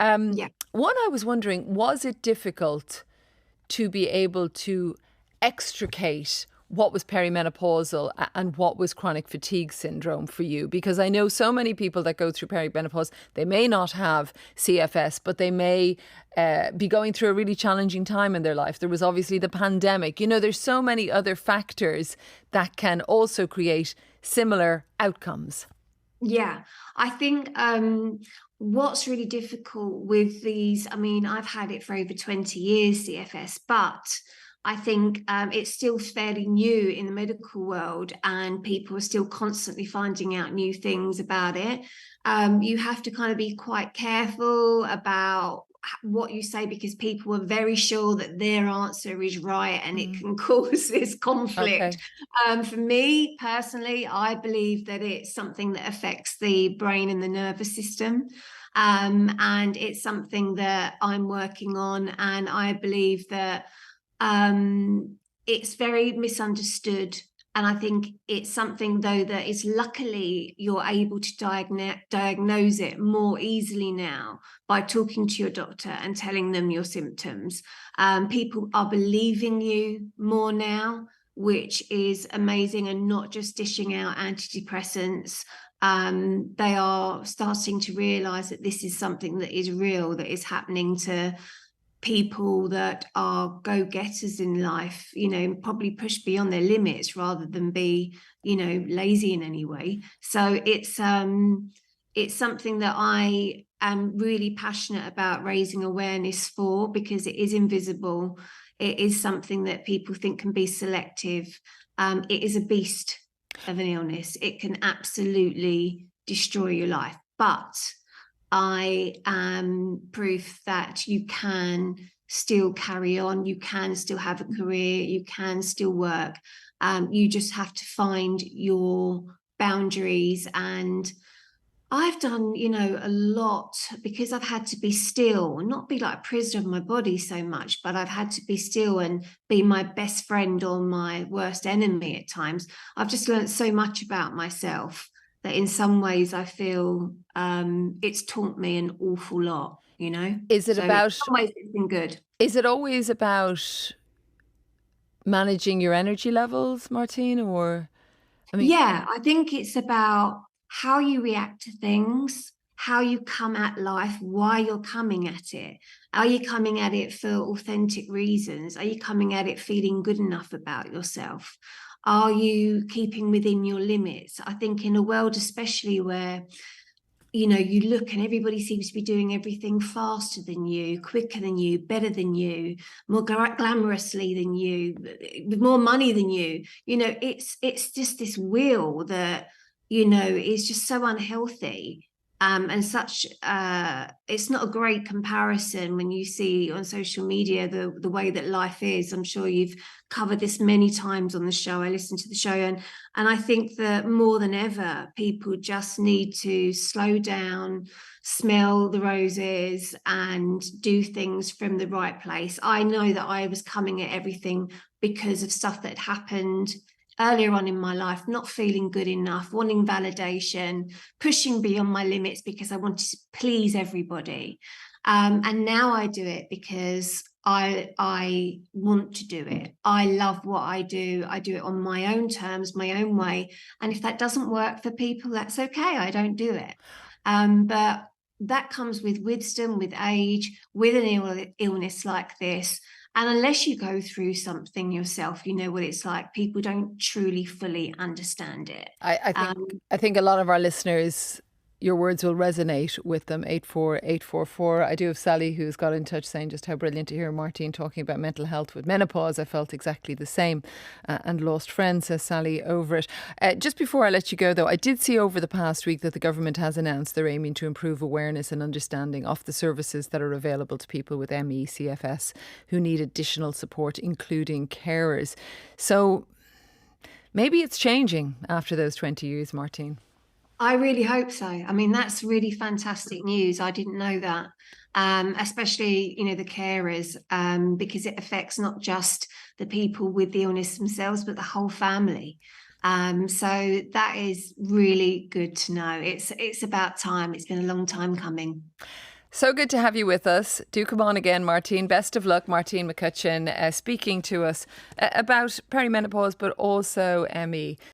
Yeah. One, I was wondering, was it difficult to be able to extricate what was perimenopausal and what was chronic fatigue syndrome for you? Because I know so many people that go through perimenopause, they may not have CFS, but they may be going through a really challenging time in their life. There was obviously the pandemic. You know, there's so many other factors that can also create similar outcomes. Yeah, I think what's really difficult with these, I mean, I've had it for over 20 years, CFS, but I think it's still fairly new in the medical world and people are still constantly finding out new things about it. You have to kind of be quite careful about what you say because people are very sure that their answer is right and it can cause this conflict. Okay. For me personally, I believe that it's something that affects the brain and the nervous system. And it's something that I'm working on. And I believe that it's very misunderstood. And I think it's something, though, that is luckily you're able to diagnose it more easily now by talking to your doctor and telling them your symptoms. People are believing you more now, which is amazing, and not just dishing out antidepressants. They are starting to realize that this is something that is real, that is happening to people that are go-getters in life, you know, probably push beyond their limits rather than be, you know, lazy in any way. So it's something that I am really passionate about raising awareness for, because it is invisible. It is something that people think can be selective. It is a beast of an illness. It can absolutely destroy your life, but I am proof that you can still carry on, you can still have a career, you can still work. You just have to find your boundaries. And I've done, you know, a lot because I've had to be still, not be like a prisoner of my body so much, but I've had to be still and be my best friend or my worst enemy at times. I've just learned so much about myself that in some ways I feel it's taught me an awful lot, you know? Is it So in about, some ways it's been good. is it always about managing your energy levels, Martine? Or, I mean, Yeah, I think it's about how you react to things, how you come at life, why you're coming at it. Are you coming at it for authentic reasons? Are you coming at it feeling good enough about yourself? Are you keeping within your limits? I think in a world, especially where, you know, you look and everybody seems to be doing everything faster than you, quicker than you, better than you, more glamorously than you, with more money than you. You know, it's just this wheel that, you know, is just so unhealthy. And such it's not a great comparison when you see on social media the way that life is. I'm sure you've covered this many times on the show. I listened to the show, and I think that more than ever, people just need to slow down, smell the roses, and do things from the right place. I know that I was coming at everything because of stuff that happened earlier on in my life, not feeling good enough, wanting validation, pushing beyond my limits because I wanted to please everybody. And now I do it because I want to do it. I love what I do. I do it on my own terms, my own way. And if that doesn't work for people, that's okay. I don't do it. But that comes with wisdom, with age, with an illness like this. And unless you go through something yourself, you know what it's like. People don't truly fully understand it. I think Um, I think a lot of our listeners, your words will resonate with them. 84844. I do have Sally who's got in touch saying just how brilliant to hear Martine talking about mental health with menopause. I felt exactly the same and lost friends, says Sally over it. Just before I let you go, though, I did see over the past week that the government has announced they're aiming to improve awareness and understanding of the services that are available to people with ME, CFS who need additional support, including carers. So maybe it's changing after those 20 years, Martine. I really hope so. I mean, that's really fantastic news. I didn't know that. Especially, you know, the carers, because it affects not just the people with the illness themselves, but the whole family. So that is really good to know. It's about time. It's been a long time coming. So good to have you with us. Do come on again, Martine. Best of luck, Martine McCutcheon, speaking to us about perimenopause, but also ME.